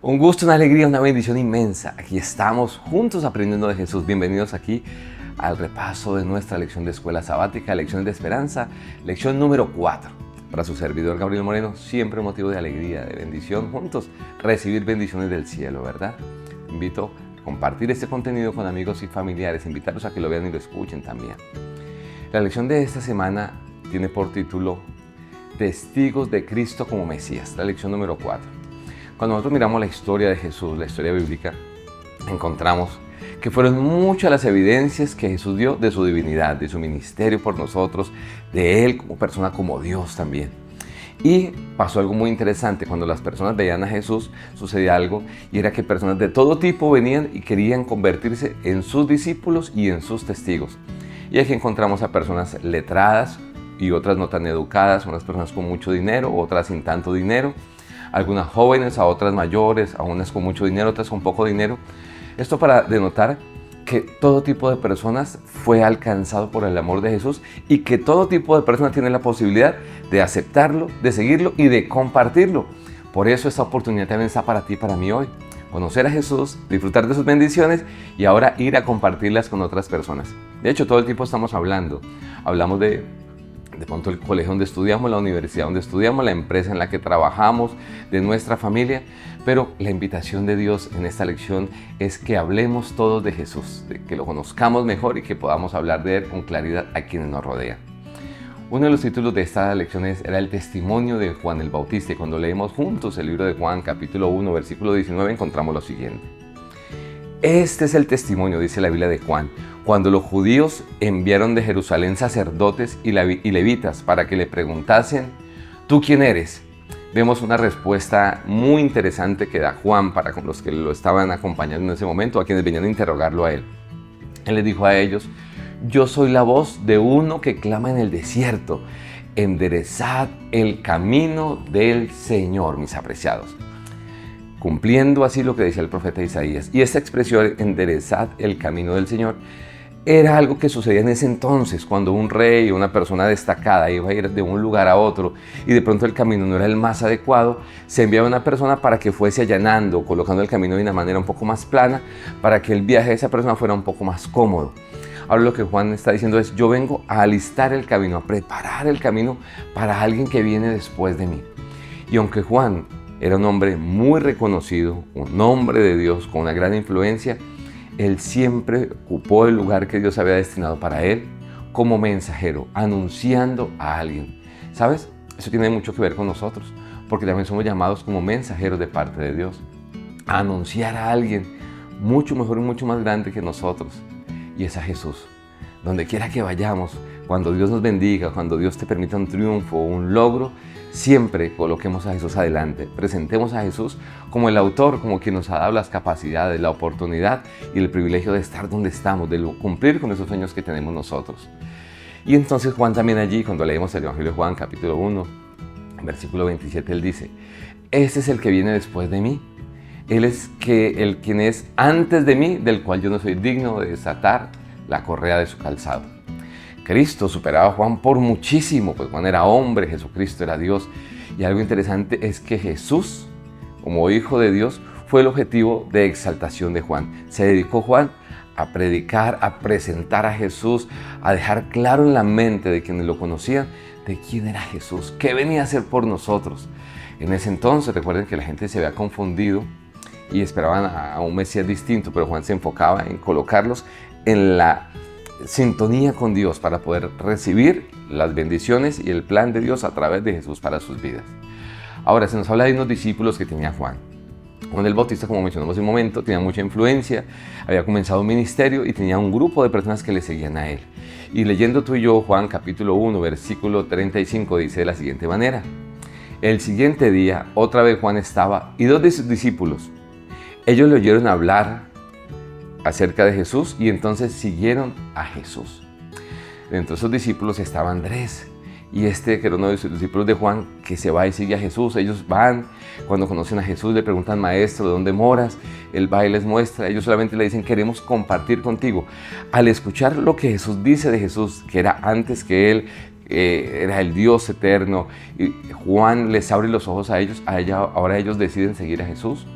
Un gusto, una alegría, una bendición inmensa. Aquí estamos juntos aprendiendo de Jesús. Bienvenidos aquí al repaso de nuestra lección de escuela sabática, lecciones de esperanza, lección número 4. Para su servidor Gabriel Moreno, siempre motivo de alegría, de bendición, juntos recibir bendiciones del cielo, ¿verdad? Te invito a compartir este contenido con amigos y familiares, invitarlos a que lo vean y lo escuchen también. La lección de esta semana tiene por título Testigos de Cristo como Mesías, la lección número 4. Cuando nosotros miramos la historia de Jesús, la historia bíblica, encontramos que fueron muchas las evidencias que Jesús dio de su divinidad, de su ministerio por nosotros, de Él como persona, como Dios también. Y pasó algo muy interesante, cuando las personas veían a Jesús, sucedía algo, y era que personas de todo tipo venían y querían convertirse en sus discípulos y en sus testigos. Y aquí encontramos a personas letradas y otras no tan educadas, unas personas con mucho dinero, otras sin tanto dinero, algunas jóvenes, a otras mayores, a unas con mucho dinero, otras con poco dinero. Esto para denotar que todo tipo de personas fue alcanzado por el amor de Jesús y que todo tipo de personas tiene la posibilidad de aceptarlo, de seguirlo y de compartirlo. Por eso esta oportunidad también está para ti y para mí hoy. Conocer a Jesús, disfrutar de sus bendiciones y ahora ir a compartirlas con otras personas. De hecho, todo el tiempo estamos hablamos de pronto el colegio donde estudiamos, la universidad donde estudiamos, la empresa en la que trabajamos, de nuestra familia, pero la invitación de Dios en esta lección es que hablemos todos de Jesús, de que lo conozcamos mejor y que podamos hablar de Él con claridad a quienes nos rodean. Uno de los títulos de esta lección era el testimonio de Juan el Bautista, y cuando leemos juntos el libro de Juan, capítulo 1, versículo 19, encontramos lo siguiente. Este es el testimonio, dice la Biblia, de Juan, cuando los judíos enviaron de Jerusalén sacerdotes y levitas para que le preguntasen, ¿tú quién eres? Vemos una respuesta muy interesante que da Juan para los que lo estaban acompañando en ese momento, a quienes venían a interrogarlo a él. Él les dijo a ellos, yo soy la voz de uno que clama en el desierto, enderezad el camino del Señor, mis apreciados. Cumpliendo así lo que decía el profeta Isaías. Y esta expresión, enderezad el camino del Señor, era algo que sucedía en ese entonces, cuando un rey o una persona destacada iba a ir de un lugar a otro y de pronto el camino no era el más adecuado, se enviaba una persona para que fuese allanando, colocando el camino de una manera un poco más plana, para que el viaje de esa persona fuera un poco más cómodo. Ahora lo que Juan está diciendo es, yo vengo a alistar el camino, a preparar el camino para alguien que viene después de mí. Y aunque Juan era un hombre muy reconocido, un hombre de Dios con una gran influencia, él siempre ocupó el lugar que Dios había destinado para él como mensajero, anunciando a alguien. ¿Sabes? Eso tiene mucho que ver con nosotros, porque también somos llamados como mensajeros de parte de Dios, a anunciar a alguien mucho mejor y mucho más grande que nosotros, y es a Jesús. Donde quiera que vayamos, cuando Dios nos bendiga, cuando Dios te permita un triunfo o un logro, siempre coloquemos a Jesús adelante, presentemos a Jesús como el autor, como quien nos ha dado las capacidades, la oportunidad y el privilegio de estar donde estamos, de cumplir con esos sueños que tenemos nosotros. Y entonces Juan también allí, cuando leemos el Evangelio de Juan, capítulo 1, versículo 27, él dice, este es el que viene después de mí, él es quien es antes de mí, del cual yo no soy digno de desatar la correa de su calzado. Cristo superaba a Juan por muchísimo, pues Juan era hombre, Jesucristo era Dios. Y algo interesante es que Jesús, como Hijo de Dios, fue el objetivo de exaltación de Juan. Se dedicó Juan a predicar, a presentar a Jesús, a dejar claro en la mente de quienes lo conocían de quién era Jesús, qué venía a hacer por nosotros. En ese entonces, recuerden que la gente se había confundido y esperaban a un Mesías distinto, pero Juan se enfocaba en colocarlos en la sintonía con Dios para poder recibir las bendiciones y el plan de Dios a través de Jesús para sus vidas. Ahora se nos habla de unos discípulos que tenía Juan. Juan el Bautista, como mencionamos en un momento, tenía mucha influencia, había comenzado un ministerio y tenía un grupo de personas que le seguían a él. Y leyendo tú y yo Juan capítulo 1, versículo 35, dice de la siguiente manera. El siguiente día, otra vez Juan estaba y dos de sus discípulos. Ellos le oyeron hablar acerca de Jesús y entonces siguieron a Jesús. Dentro de esos discípulos estaba Andrés y que era uno de los discípulos de Juan, que se va y sigue a Jesús. Ellos van, cuando conocen a Jesús le preguntan, maestro, ¿de dónde moras? Él va y les muestra, ellos solamente le dicen, queremos compartir contigo. Al escuchar lo que Jesús dice de Jesús, que era antes que él, era el Dios eterno, y Juan les abre los ojos a ellos, ahora ellos deciden seguir a Jesús.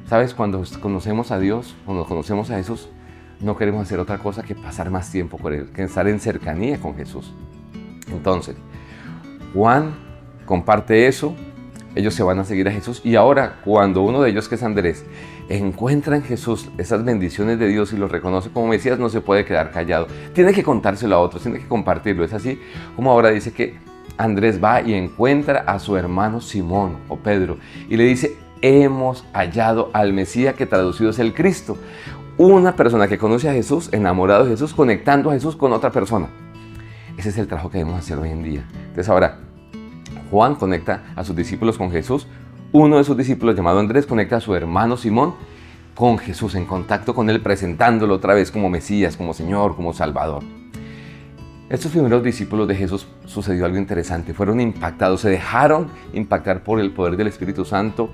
¿Sabes? Cuando conocemos a Dios, cuando conocemos a Jesús, no queremos hacer otra cosa que pasar más tiempo con Él, que estar en cercanía con Jesús. Entonces, Juan comparte eso, ellos se van a seguir a Jesús, y ahora cuando uno de ellos, que es Andrés, encuentra en Jesús esas bendiciones de Dios y lo reconoce como Mesías, no se puede quedar callado, tiene que contárselo a otros, tiene que compartirlo. Es así como ahora dice que Andrés va y encuentra a su hermano Simón o Pedro y le dice: hemos hallado al Mesías, que traducido es el Cristo. Una persona que conoce a Jesús, enamorado de Jesús, conectando a Jesús con otra persona. Ese es el trabajo que debemos hacer hoy en día. Entonces ahora Juan conecta a sus discípulos con Jesús. Uno de sus discípulos, llamado Andrés, conecta a su hermano Simón con Jesús, en contacto con él, presentándolo otra vez como Mesías, como Señor, como Salvador. Estos primeros discípulos de Jesús sucedió algo interesante. Fueron impactados, se dejaron impactar por el poder del Espíritu Santo,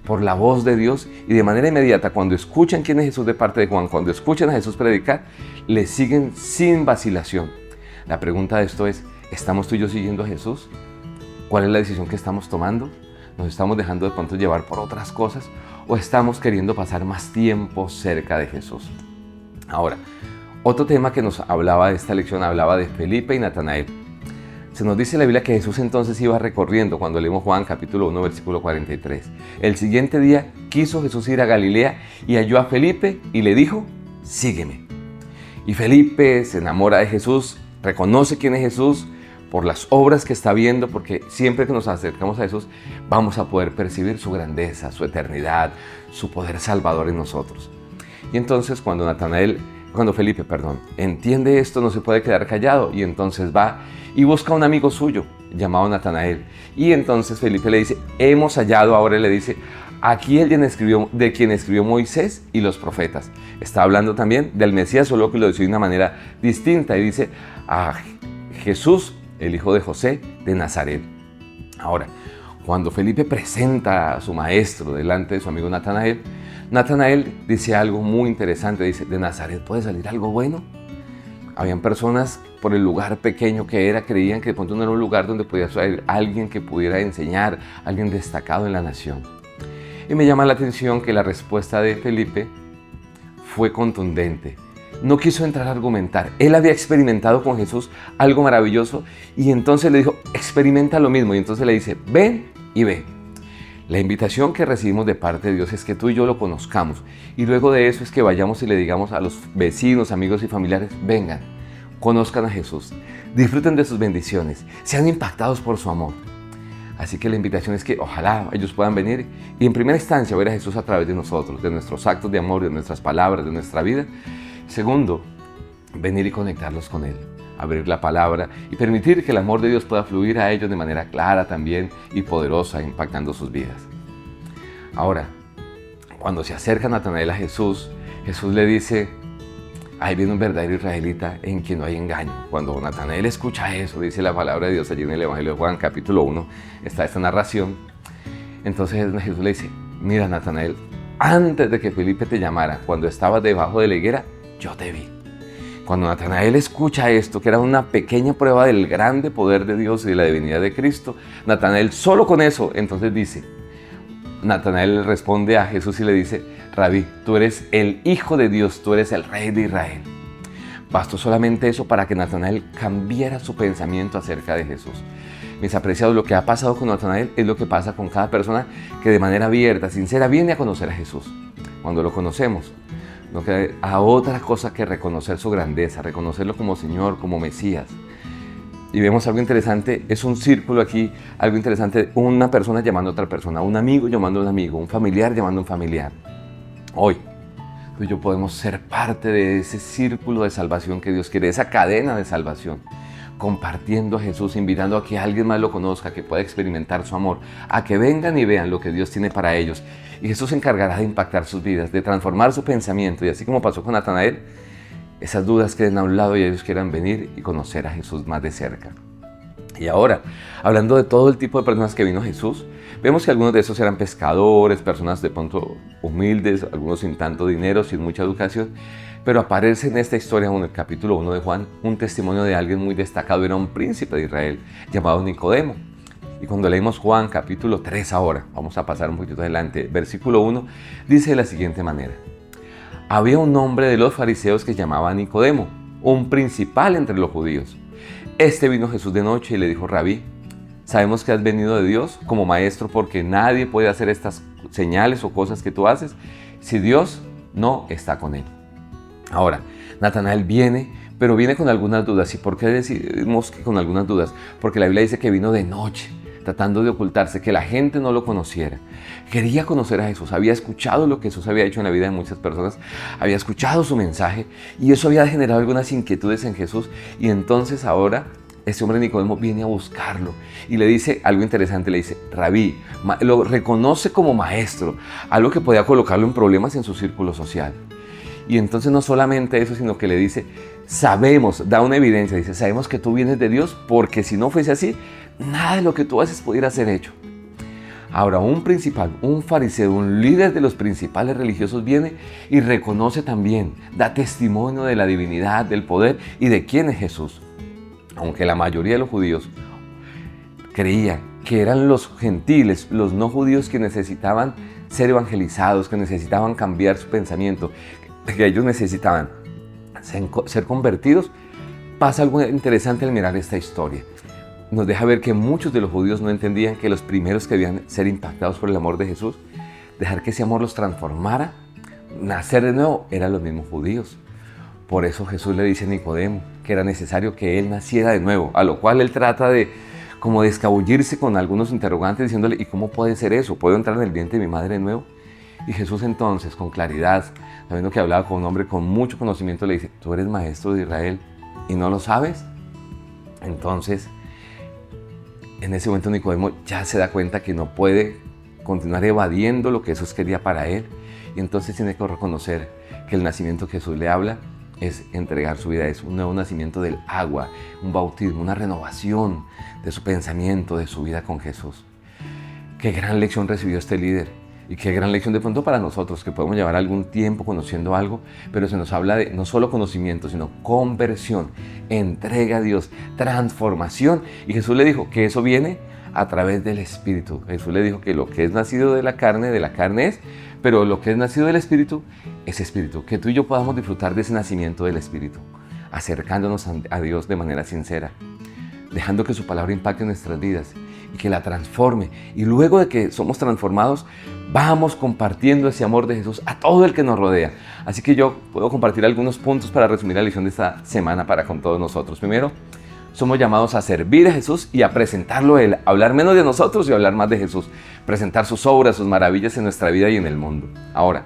por la voz de Dios, y de manera inmediata, cuando escuchan quién es Jesús de parte de Juan, cuando escuchan a Jesús predicar, le siguen sin vacilación. La pregunta de esto es: ¿estamos tú y yo siguiendo a Jesús? ¿Cuál es la decisión que estamos tomando? ¿Nos estamos dejando de pronto llevar por otras cosas? ¿O estamos queriendo pasar más tiempo cerca de Jesús? Ahora, otro tema que nos hablaba de esta lección, hablaba de Felipe y Natanael. Se nos dice en la Biblia que Jesús entonces iba recorriendo, cuando leemos Juan capítulo 1, versículo 43. El siguiente día quiso Jesús ir a Galilea y halló a Felipe y le dijo: sígueme. Y Felipe se enamora de Jesús, reconoce quién es Jesús por las obras que está viendo, porque siempre que nos acercamos a Jesús vamos a poder percibir su grandeza, su eternidad, su poder salvador en nosotros. Y entonces cuando Felipe entiende esto, no se puede quedar callado, y entonces va y busca a un amigo suyo llamado Natanael. Y entonces Felipe le dice: hemos hallado, ahora le dice, aquí el de quien escribió Moisés y los profetas. Está hablando también del Mesías, solo que lo dice de una manera distinta, y dice: a Jesús, el hijo de José de Nazaret. Ahora, cuando Felipe presenta a su maestro delante de su amigo Natanael, Natanael dice algo muy interesante. Dice: ¿de Nazaret puede salir algo bueno? Habían personas, por el lugar pequeño que era, creían que de pronto no era un lugar donde podía salir alguien que pudiera enseñar, alguien destacado en la nación. Y me llama la atención que la respuesta de Felipe fue contundente. No quiso entrar a argumentar. Él había experimentado con Jesús algo maravilloso, y entonces le dijo: experimenta lo mismo. Y entonces le dice: ven y ve. La invitación que recibimos de parte de Dios es que tú y yo lo conozcamos, y luego de eso es que vayamos y le digamos a los vecinos, amigos y familiares: vengan, conozcan a Jesús, disfruten de sus bendiciones, sean impactados por su amor. Así que la invitación es que ojalá ellos puedan venir y en primera instancia ver a Jesús a través de nosotros, de nuestros actos de amor, de nuestras palabras, de nuestra vida. Segundo, venir y conectarlos con Él, abrir la palabra y permitir que el amor de Dios pueda fluir a ellos de manera clara también y poderosa, impactando sus vidas. Ahora, cuando se acerca Natanael a Jesús, Jesús le dice: ahí viene un verdadero israelita en quien no hay engaño. Cuando Natanael escucha eso, dice la palabra de Dios allí en el Evangelio de Juan, capítulo 1, está esta narración. Entonces Jesús le dice: mira, Natanael, antes de que Felipe te llamara, cuando estabas debajo de la higuera, yo te vi. Cuando Natanael escucha esto, que era una pequeña prueba del grande poder de Dios y de la divinidad de Cristo, Natanael solo con eso, entonces Natanael responde a Jesús y le dice: Rabí, tú eres el Hijo de Dios, tú eres el Rey de Israel. Bastó solamente eso para que Natanael cambiara su pensamiento acerca de Jesús. Mis apreciados, lo que ha pasado con Natanael es lo que pasa con cada persona que de manera abierta, sincera, viene a conocer a Jesús. Cuando lo conocemos, no queda a otra cosa que reconocer su grandeza, reconocerlo como Señor, como Mesías. Y vemos algo interesante, es un círculo aquí, algo interesante, una persona llamando a otra persona, un amigo llamando a un amigo, un familiar llamando a un familiar. Hoy, tú y yo podemos ser parte de ese círculo de salvación que Dios quiere, esa cadena de salvación, compartiendo a Jesús, invitando a que alguien más lo conozca, que pueda experimentar su amor, a que vengan y vean lo que Dios tiene para ellos. Y Jesús se encargará de impactar sus vidas, de transformar su pensamiento, y así como pasó con Natanael, esas dudas queden a un lado y ellos quieran venir y conocer a Jesús más de cerca. Y ahora, hablando de todo el tipo de personas que vino Jesús, vemos que algunos de esos eran pescadores, personas de pronto humildes, algunos sin tanto dinero, sin mucha educación, pero aparece en esta historia, en el capítulo 1 de Juan, un testimonio de alguien muy destacado. Era un príncipe de Israel llamado Nicodemo. Y cuando leemos Juan capítulo 3 ahora, vamos a pasar un poquito adelante, versículo 1, dice de la siguiente manera: había un hombre de los fariseos que se llamaba Nicodemo, un principal entre los judíos. Este vino a Jesús de noche y le dijo: Rabí, sabemos que has venido de Dios como maestro, porque nadie puede hacer estas señales o cosas que tú haces si Dios no está con él. Ahora, Natanael viene, pero viene con algunas dudas. ¿Y por qué decimos que con algunas dudas? Porque la Biblia dice que vino de noche, tratando de ocultarse, que la gente no lo conociera. Quería conocer a Jesús, había escuchado lo que Jesús había hecho en la vida de muchas personas, había escuchado su mensaje y eso había generado algunas inquietudes en Jesús. Y entonces ahora este hombre Nicodemo viene a buscarlo y le dice algo interesante, le dice: Rabí, lo reconoce como maestro, algo que podía colocarlo en problemas en su círculo social. Y entonces no solamente eso, sino que le dice: sabemos, da una evidencia, dice: sabemos que tú vienes de Dios, porque si no fuese así, nada de lo que tú haces pudiera ser hecho. Ahora, un principal, un fariseo, un líder de los principales religiosos viene y reconoce también, da testimonio de la divinidad, del poder y de quién es Jesús. Aunque la mayoría de los judíos creían que eran los gentiles, los no judíos, que necesitaban ser evangelizados, que necesitaban cambiar su pensamiento, que ellos necesitaban ser convertidos, pasa algo interesante al mirar esta historia. Nos deja ver que muchos de los judíos no entendían que los primeros que debían ser impactados por el amor de Jesús, dejar que ese amor los transformara, nacer de nuevo, eran los mismos judíos. Por eso Jesús le dice a Nicodemo que era necesario que él naciera de nuevo, a lo cual él trata de como de escabullirse con algunos interrogantes, diciéndole: ¿y cómo puede ser eso? ¿Puedo entrar en el vientre de mi madre de nuevo? Y Jesús entonces, con claridad, sabiendo que hablaba con un hombre con mucho conocimiento, le dice: ¿tú eres maestro de Israel y no lo sabes? Entonces, en ese momento Nicodemo ya se da cuenta que no puede continuar evadiendo lo que Jesús quería para él, y entonces tiene que reconocer que el nacimiento que Jesús le habla es entregar su vida, es un nuevo nacimiento del agua, un bautismo, una renovación de su pensamiento, de su vida con Jesús. Qué gran lección recibió este líder y qué gran lección de pronto para nosotros, que podemos llevar algún tiempo conociendo algo, pero se nos habla de no solo conocimiento, sino conversión, entrega a Dios, transformación. Y Jesús le dijo que eso viene a través del Espíritu. Jesús le dijo que lo que es nacido de la carne es, pero lo que es nacido del Espíritu es Espíritu. Que tú y yo podamos disfrutar de ese nacimiento del Espíritu, acercándonos a Dios de manera sincera, dejando que su palabra impacte nuestras vidas y que la transforme. Y luego de que somos transformados, vamos compartiendo ese amor de Jesús a todo el que nos rodea. Así que yo puedo compartir algunos puntos para resumir la lección de esta semana para con todos nosotros. Primero, somos llamados a servir a Jesús y a presentarlo a Él, a hablar menos de nosotros y a hablar más de Jesús, presentar sus obras, sus maravillas en nuestra vida y en el mundo. Ahora,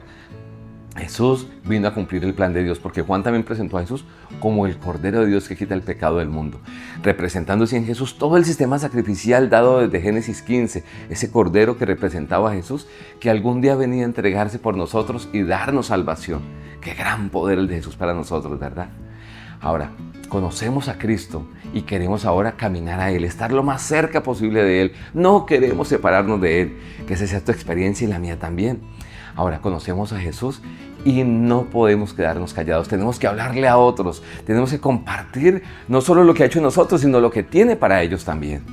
Jesús vino a cumplir el plan de Dios, porque Juan también presentó a Jesús como el Cordero de Dios que quita el pecado del mundo, representándose en Jesús todo el sistema sacrificial dado desde Génesis 15, ese Cordero que representaba a Jesús, que algún día venía a entregarse por nosotros y darnos salvación. Qué gran poder el de Jesús para nosotros, ¿verdad? Ahora, conocemos a Cristo y queremos ahora caminar a Él, estar lo más cerca posible de Él. No queremos separarnos de Él, que esa sea tu experiencia y la mía también. Ahora conocemos a Jesús y no podemos quedarnos callados. Tenemos que hablarle a otros, tenemos que compartir no solo lo que ha hecho en nosotros, sino lo que tiene para ellos también.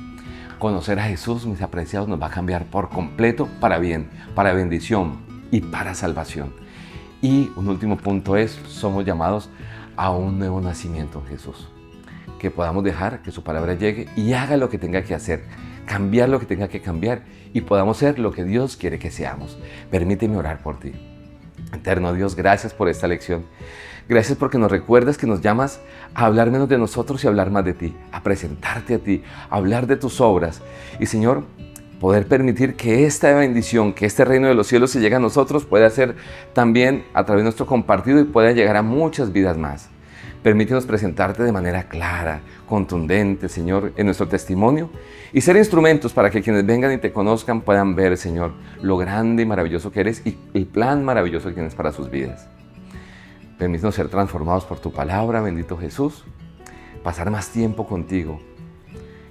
Conocer a Jesús, mis apreciados, nos va a cambiar por completo para bien, para bendición y para salvación. Y un último punto es, somos llamados a un nuevo nacimiento en Jesús. Que podamos dejar que su palabra llegue y haga lo que tenga que hacer, cambiar lo que tenga que cambiar y podamos ser lo que Dios quiere que seamos. Permíteme orar por ti. Eterno Dios, gracias por esta lección. Gracias porque nos recuerdas que nos llamas a hablar menos de nosotros y a hablar más de ti, a presentarte a ti, a hablar de tus obras. Y Señor, poder permitir que esta bendición, que este reino de los cielos se llegue a nosotros, pueda ser también a través de nuestro compartido y pueda llegar a muchas vidas más. Permítenos presentarte de manera clara, contundente, Señor, en nuestro testimonio y ser instrumentos para que quienes vengan y te conozcan puedan ver, Señor, lo grande y maravilloso que eres y el plan maravilloso que tienes para sus vidas. Permítenos ser transformados por tu palabra, bendito Jesús, pasar más tiempo contigo,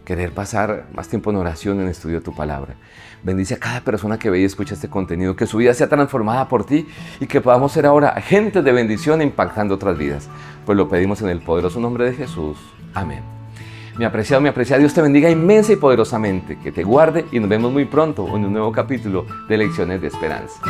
querer pasar más tiempo en oración, en estudio de tu palabra. Bendice a cada persona que ve y escucha este contenido, que su vida sea transformada por ti y que podamos ser ahora agentes de bendición impactando otras vidas. Pues lo pedimos en el poderoso nombre de Jesús. Amén. Mi apreciado, Dios te bendiga inmensa y poderosamente, que te guarde y nos vemos muy pronto en un nuevo capítulo de Lecciones de Esperanza.